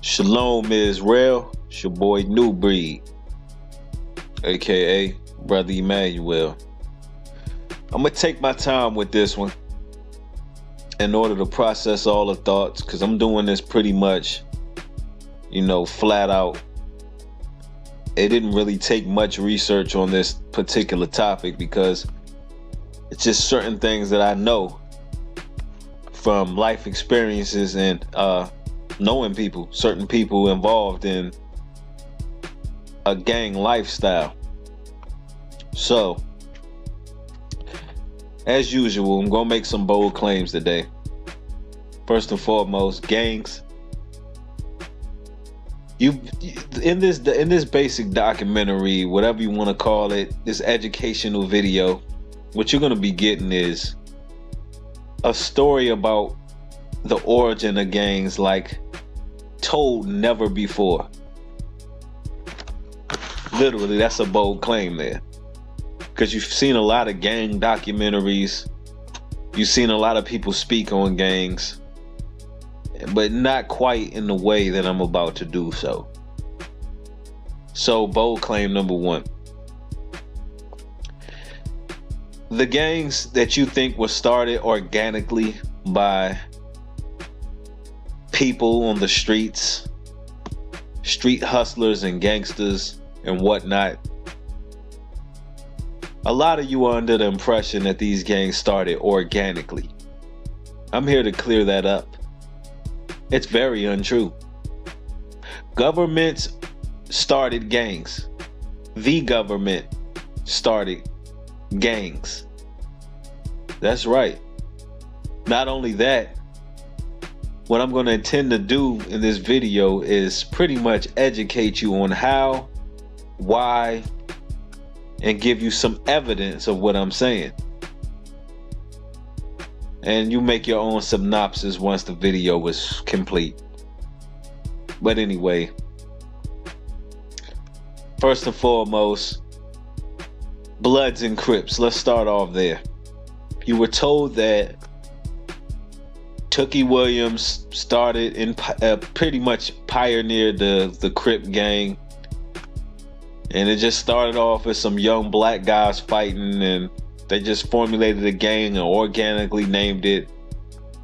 Shalom Israel, it's your boy New Breed, aka Brother Emmanuel. I'm gonna take my time with this one in order to process all the thoughts, because I'm doing this pretty much, flat out. It didn't really take much research on this particular topic because it's just certain things that I know from life experiences and knowing certain people involved in a gang lifestyle. So, as usual, I'm gonna make some bold claims today. First and foremost, gangs. In this basic documentary, whatever you want to call it, this educational video, what you're gonna be getting is a story about the origin of gangs like told never before. Literally, that's a bold claim there, because you've seen a lot of gang documentaries, you've seen a lot of people speak on gangs, but not quite in the way that I'm about to do so. So, bold claim number one. The gangs that you think were started organically by people on the streets, street hustlers and gangsters and whatnot, a lot of you are under the impression that these gangs started organically. I'm here to clear that up. It's very untrue. Governments started gangs. The government started gangs. That's right. Not only that, what I'm going to intend to do in this video is pretty much educate you on how, why, and give you some evidence of what I'm saying. And you make your own synopsis once the video is complete. But anyway, first and foremost, Bloods and Crips. Let's start off there. You were told that Tookie Williams started and pretty much pioneered the Crip gang, and it just started off as some young black guys fighting, and they just formulated a gang and organically named it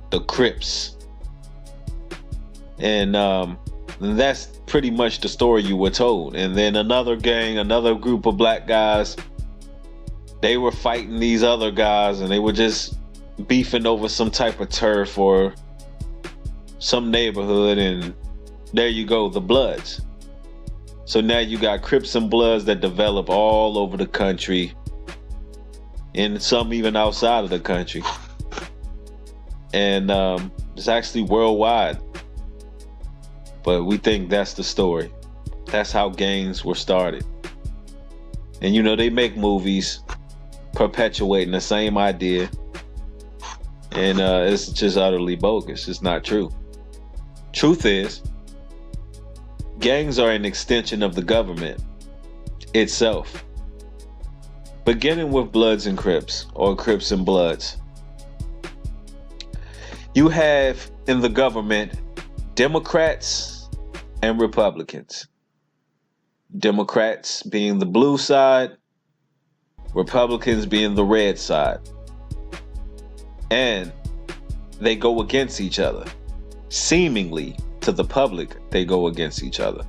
the Crips. And that's pretty much the story you were told. And then another gang, another group of black guys, they were fighting these other guys, and they were just beefing over some type of turf or some neighborhood, and there you go, the Bloods. So now you got Crips and Bloods that develop all over the country, and some even outside of the country, and it's actually worldwide. But we think that's the story. That's how gangs were started. And they make movies perpetuating the same idea, and it's just utterly bogus. It's not true. Truth is, gangs are an extension of the government itself. Beginning with Bloods and Crips, or Crips and Bloods, you have in the government Democrats and Republicans. Democrats being the blue side, Republicans being the red side. And they go against each other. Seemingly, to the public, they go against each other.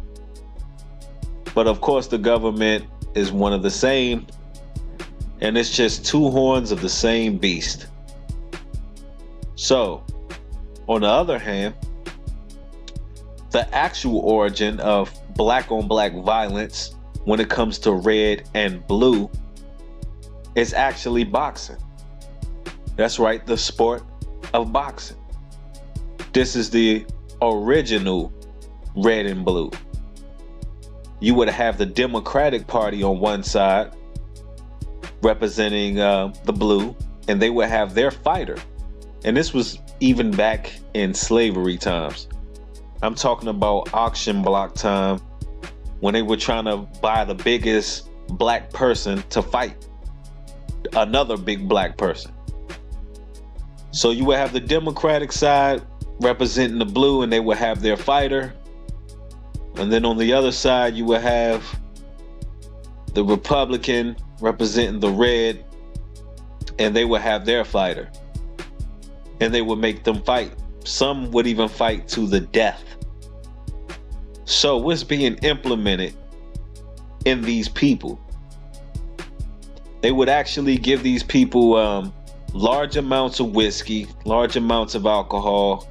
But of course, the government is one of the same, and it's just two horns of the same beast. So, on the other hand, the actual origin of black on black violence when it comes to red and blue is actually boxing. That's right, the sport of boxing. This is the original red and blue. You would have the Democratic Party on one side representing the blue, and they would have their fighter. And this was even back in slavery times. I'm talking about auction block time, when they were trying to buy the biggest black person to fight another big black person. So you would have the Democratic side representing the blue, and they would have their fighter. And then on the other side, you will have the Republican representing the red, and they would have their fighter. And they would make them fight. Some would even fight to the death. So what's being implemented in these people? They would actually give these people large amounts of whiskey, large amounts of alcohol,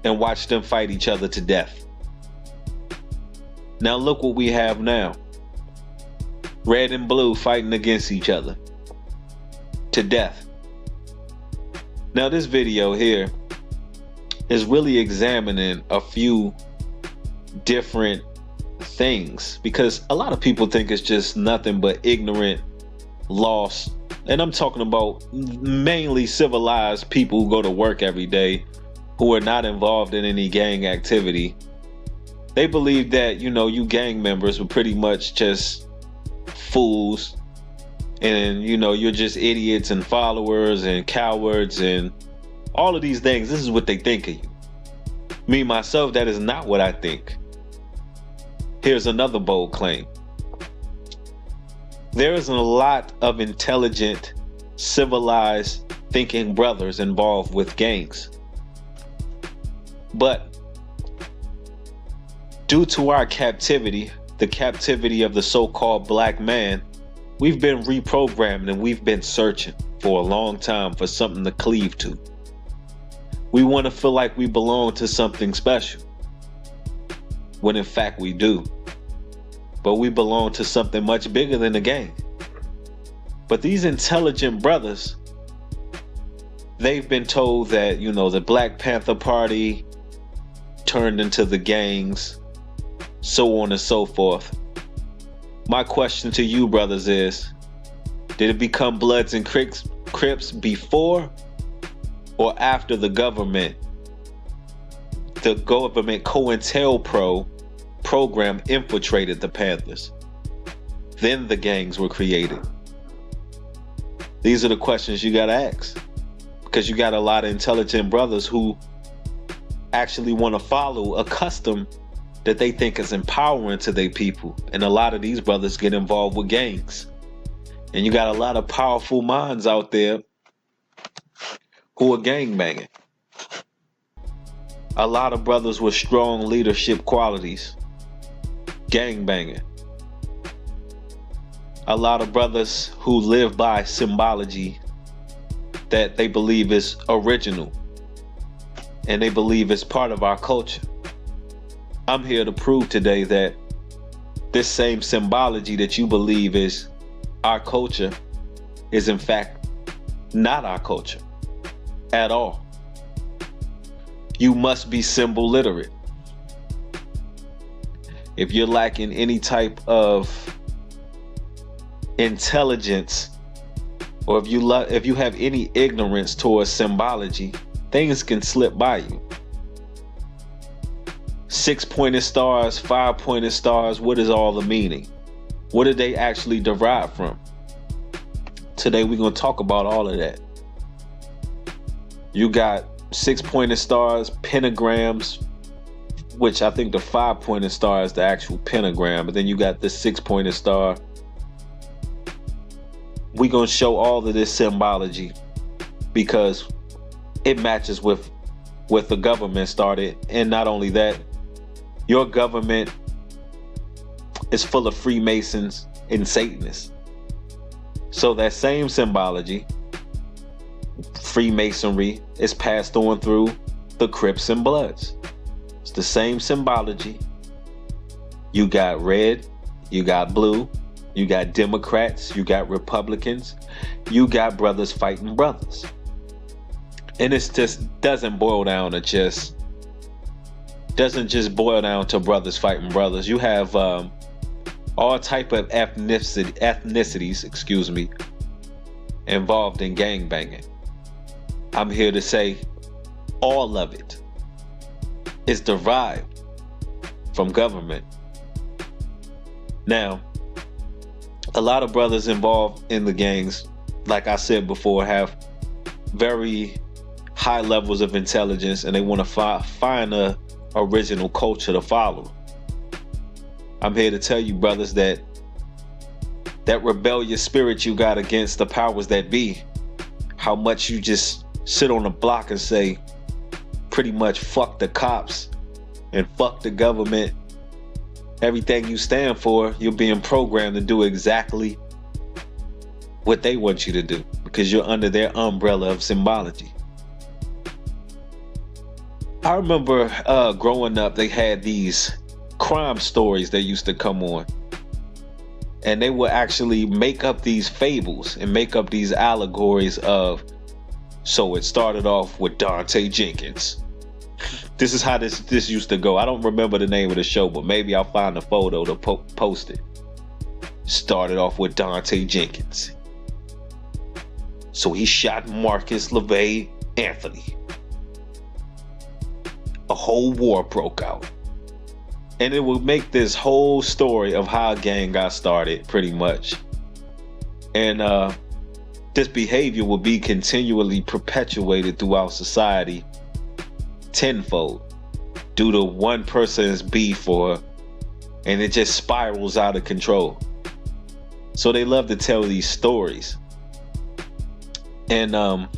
and watch them fight each other to death. Now look what we have now. Red and blue fighting against each other to death. Now this video here is really examining a few different things, because a lot of people think it's just nothing but ignorant, lost, and I'm talking about mainly civilized people who go to work every day, who are not involved in any gang activity. They believe that, you gang members were pretty much just fools, and you're just idiots and followers and cowards and all of these things. This is what they think of you. Me, myself, that is not what I think. Here's another bold claim. There is a lot of intelligent, civilized, thinking brothers involved with gangs. But due to our captivity, the captivity of the so-called black man, we've been reprogrammed, and we've been searching for a long time for something to cleave to. We want to feel like we belong to something special, when in fact we do. But we belong to something much bigger than the gang. But these intelligent brothers, they've been told that, the Black Panther Party turned into the gangs, so on and so forth. My question to you brothers is, did it become Bloods and Crips before or after the government COINTELPRO program infiltrated the Panthers? Then the gangs were created. These are the questions you gotta ask, because you got a lot of intelligent brothers who actually want to follow a custom that they think is empowering to their people. And a lot of these brothers get involved with gangs. And you got a lot of powerful minds out there who are gangbanging. A lot of brothers with strong leadership qualities gangbanging. A lot of brothers who live by symbology that they believe is original, and they believe it's part of our culture. I'm here to prove today that this same symbology that you believe is our culture is in fact not our culture at all. You must be symbol literate. If you're lacking any type of intelligence, or if you have any ignorance towards symbology, things can slip by you. 6-pointed stars, 5-pointed stars, what is all the meaning? What did they actually derive from? Today we're going to talk about all of that. You got 6-pointed stars, pentagrams, which I think the 5-pointed star is the actual pentagram, but then you got the 6-pointed star. We're going to show all of this symbology because it matches with the government started. And not only that, your government is full of Freemasons and Satanists. So that same symbology, Freemasonry, is passed on through the Crips and Bloods. It's the same symbology. You got red, you got blue, you got Democrats, you got Republicans, you got brothers fighting brothers. And it just doesn't boil down to boil down to brothers fighting brothers. You have all type of ethnicities, involved in gangbanging. I'm here to say all of it is derived from government. Now, a lot of brothers involved in the gangs, like I said before, have very high levels of intelligence, and they want to find a original culture to follow. I'm here to tell you, brothers, that rebellious spirit you got against the powers that be, how much you just sit on the block and say pretty much fuck the cops and fuck the government, everything you stand for, you're being programmed to do exactly what they want you to do because you're under their umbrella of symbology. I remember growing up, they had these crime stories that used to come on, and they would actually make up these fables and make up these allegories of, so it started off with Dante Jenkins. This is how this used to go. I don't remember the name of the show, but maybe I'll find a photo to post it. Started off with Dante Jenkins. So he shot Marcus LeVay Anthony. A whole war broke out. And it would make this whole story of how a gang got started, pretty much. And this behavior will be continually perpetuated throughout society tenfold due to one person's beef, and it just spirals out of control. So they love to tell these stories. And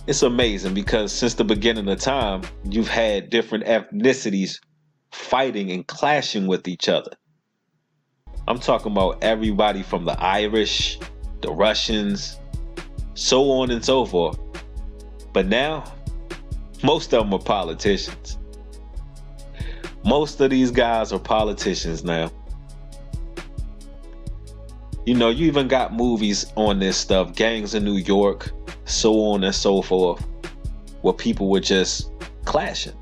it's amazing because since the beginning of time, you've had different ethnicities fighting and clashing with each other. I'm talking about everybody from the Irish, the Russians, so on and so forth. But now, most of them are politicians. Most of these guys are politicians now. You know, you even got movies on this stuff, gangs in New York, so on and so forth, where people were just clashing.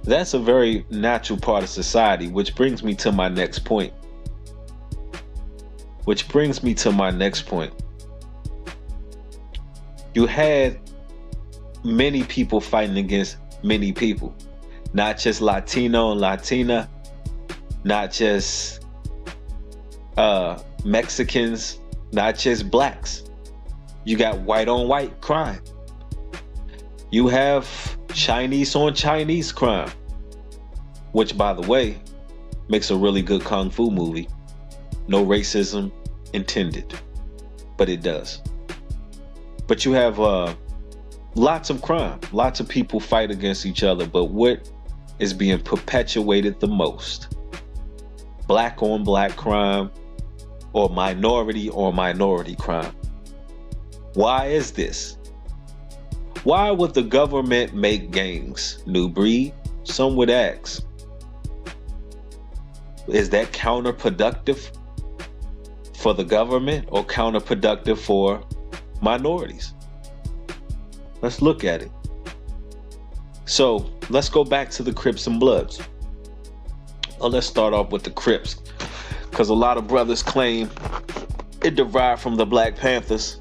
That's a very natural part of society, which brings me to my next point. You had many people fighting against many people, not just Latino and Latina, not just Mexicans, not just blacks. You got white on white crime. You have Chinese on Chinese crime, which, by the way, makes a really good kung fu movie. No racism intended, but it does. But you have lots of crime, lots of people fight against each other, but what is being perpetuated the most? Black on black crime, or minority crime. Why is this? Why would the government make gangs? New breed? Some would ask. Is that counterproductive for the government or counterproductive for minorities? Let's look at it. So let's go back to the Crips and Bloods. Well, let's start off with the Crips, because a lot of brothers claim it derived from the Black Panthers,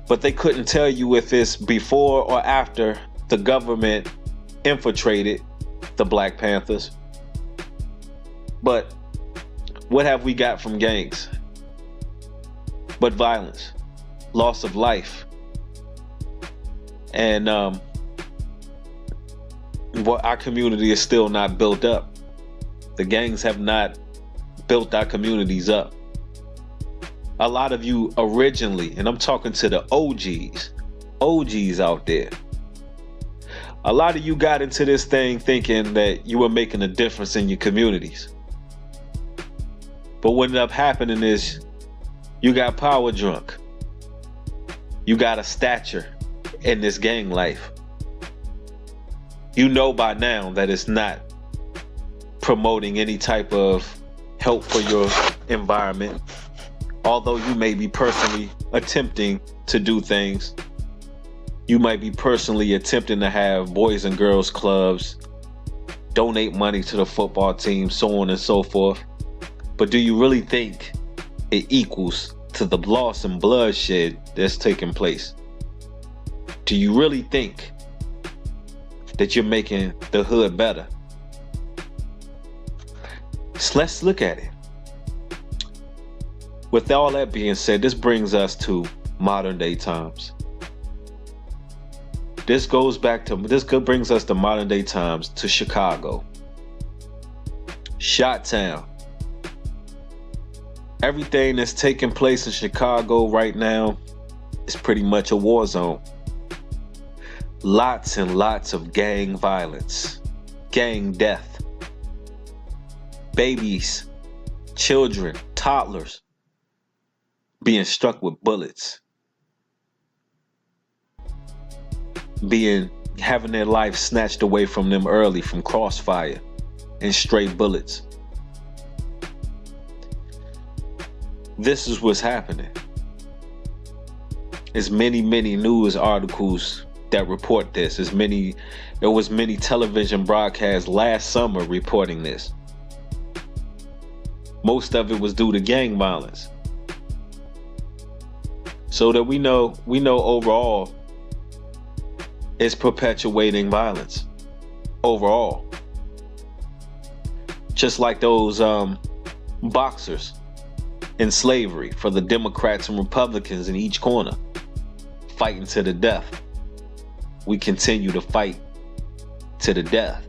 but they couldn't tell you if it's before or after the government infiltrated the Black Panthers. But what have we got from gangs? But violence, loss of life, and what our community is still not built up. The gangs have not built our communities up. A lot of you originally, and I'm talking to the OGs out there, a lot of you got into this thing thinking that you were making a difference in your communities. But what ended up happening is you got power drunk. You got a stature in this gang life. You know by now that it's not promoting any type of help for your environment. Although you may be personally attempting to do things. You might be personally attempting to have boys and girls clubs, donate money to the football team, so on and so forth. But do you really think it equals to the loss and bloodshed that's taking place? Do you really think that you're making the hood better? So let's look at it. With all that being said, this brings us to modern day times. This brings us to modern day times, to Chicago. Shot Town. Everything that's taking place in Chicago right now is pretty much a war zone. Lots and lots of gang violence, gang death. Babies, children, toddlers being struck with bullets. Having their life snatched away from them early from crossfire and stray bullets. This is what's happening. There's many news articles that report this. There was many television broadcasts last summer reporting this. Most of it was due to gang violence. So that we know overall it's perpetuating violence. Overall. Just like those boxers in slavery for the Democrats and Republicans in each corner, fighting to the death. We continue to fight to the death.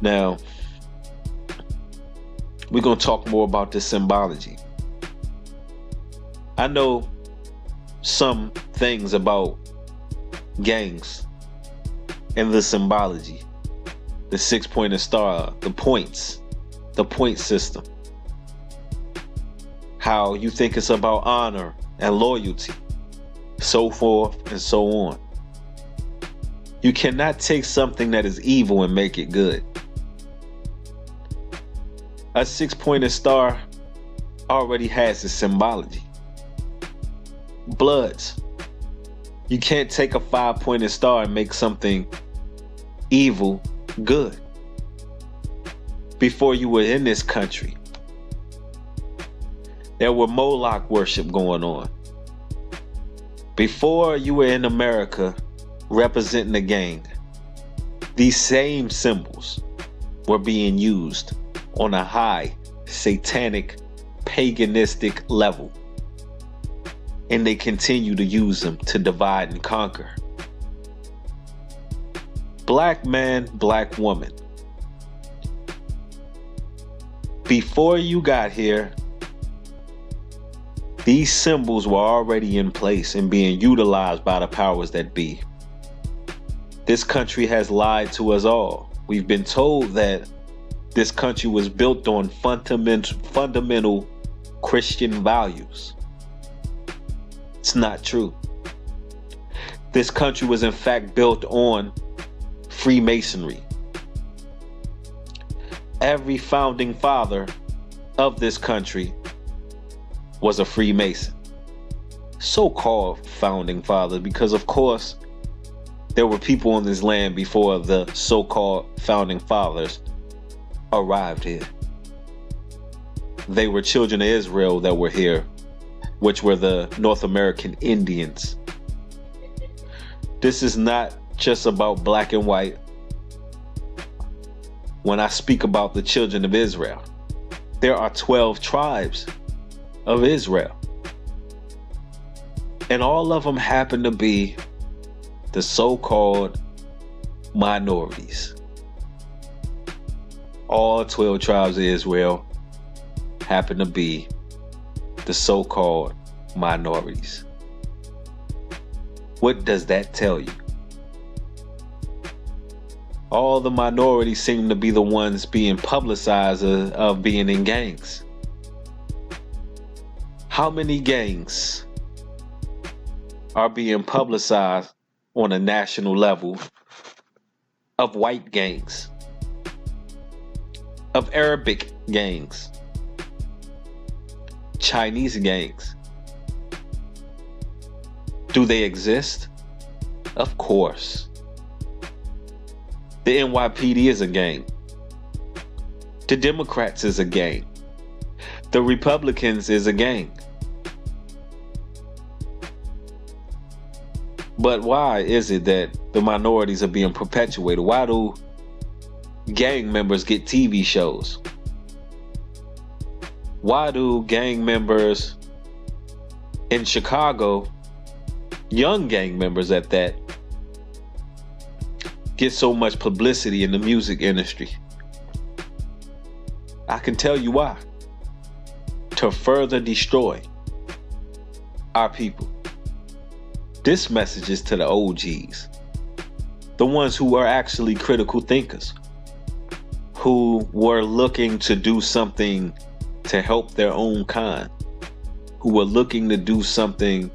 Now, we're going to talk more about this symbology. I know some things about gangs and the symbology, the 6-pointed star, the points, the point system, how you think it's about honor and loyalty, so forth and so on. You cannot take something that is evil and make it good. A 6-pointed star already has its symbology. Bloods. You can't take a 5-pointed star and make something evil good. Before you were in this country, there were Moloch worship going on. Before you were in America representing the gang, these same symbols were being used on a high satanic, paganistic level. And they continue to use them to divide and conquer. Black man, black woman. Before you got here, these symbols were already in place and being utilized by the powers that be. This country has lied to us all. We've been told that this country was built on fundamental Christian values. It's not true. This country was in fact built on Freemasonry. Every founding father of this country was a Freemason. So-called founding father, because of course there were people on this land before the so-called founding fathers arrived here. They were children of Israel that were here, which were the North American Indians. This is not just about black and white. When I speak about the children of Israel, there are 12 tribes of Israel. And all of them happen to be the so-called minorities. All 12 tribes of Israel happen to be the so-called minorities. What does that tell you? All the minorities seem to be the ones being publicized of being in gangs. How many gangs are being publicized on a national level of white gangs, of Arabic gangs, Chinese gangs? Do they exist? Of course. The NYPD is a gang. The Democrats is a gang. The Republicans is a gang. But why is it that the minorities are being perpetuated? Why do gang members get TV shows? Why do gang members in Chicago, young gang members at that, get so much publicity in the music industry? I can tell you why. To further destroy our people. This message is to the OGs, the ones who are actually critical thinkers, who were looking to do something to help their own kind, who were looking to do something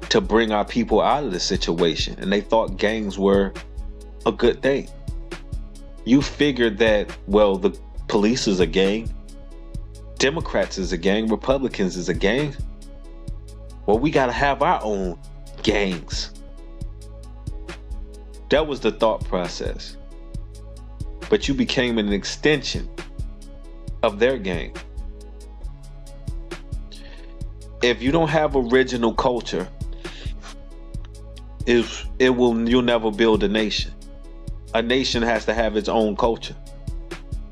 to bring our people out of the situation, and they thought gangs were a good thing. You figured that, well, the police is a gang, Democrats is a gang, Republicans is a gang. Well, we gotta have our own gangs. That was the thought process. But you became an extension of their gang. If you don't have original culture, you'll never build a nation. A nation has to have its own culture.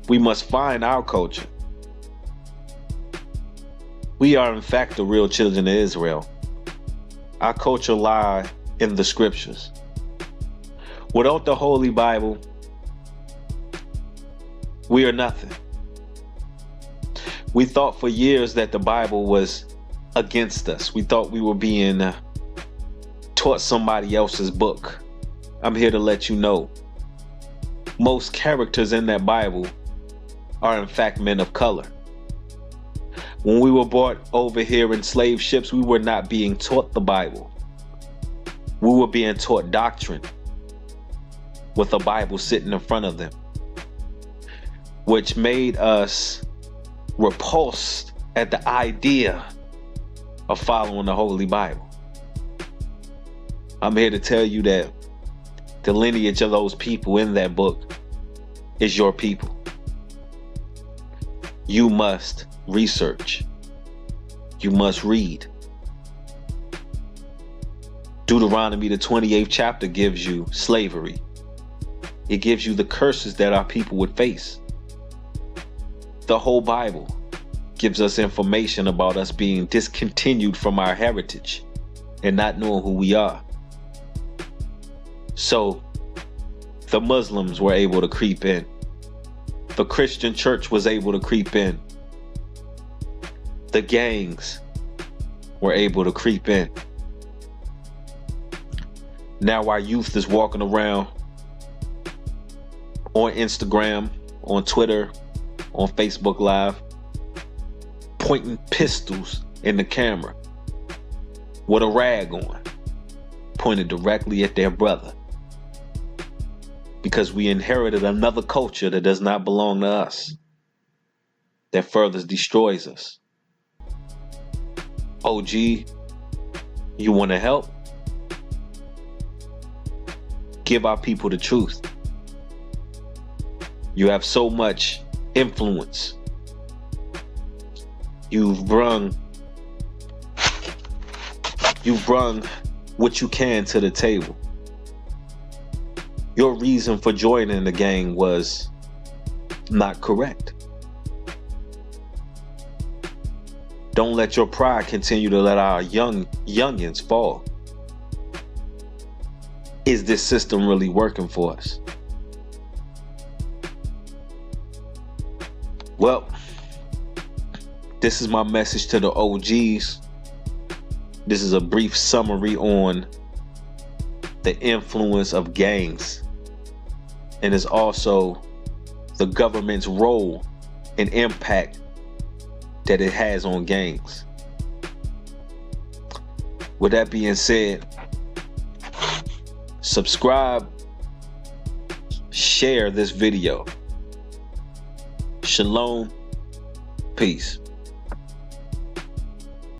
We must find our culture. We are in fact the real children of Israel. Our culture lies in the scriptures. Without the Holy Bible, we are nothing. We thought for years that the Bible was against us. We thought we were being taught somebody else's book. I'm here to let you know, most characters in that Bible are in fact men of color. When we were brought over here in slave ships, we were not being taught the Bible. We were being taught doctrine with a Bible sitting in front of them, which made us repulsed at the idea of following the Holy Bible. I'm here to tell you that the lineage of those people in that book is your people. You must research. You must read. Deuteronomy, the 28th chapter, gives you slavery. It gives you the curses that our people would face. The whole Bible gives us information about us being discontinued from our heritage and not knowing who we are. So the Muslims were able to creep in. The Christian church was able to creep in. The gangs were able to creep in. Now our youth is walking around on Instagram, on Twitter, on Facebook Live, pointing pistols in the camera with a rag on, pointed directly at their brother. Because we inherited another culture that does not belong to us, that further destroys us. OG, you want to help? Give our people the truth. You have so much influence. You've brung what you can to the table. Your reason for joining the gang was not correct. Don't let your pride continue to let our youngins fall. Is this system really working for us? Well, this is my message to the OGs. This is a brief summary on the influence of gangs, and is also the government's role and impact that it has on gangs. With that being said, subscribe, share this video. Shalom, peace.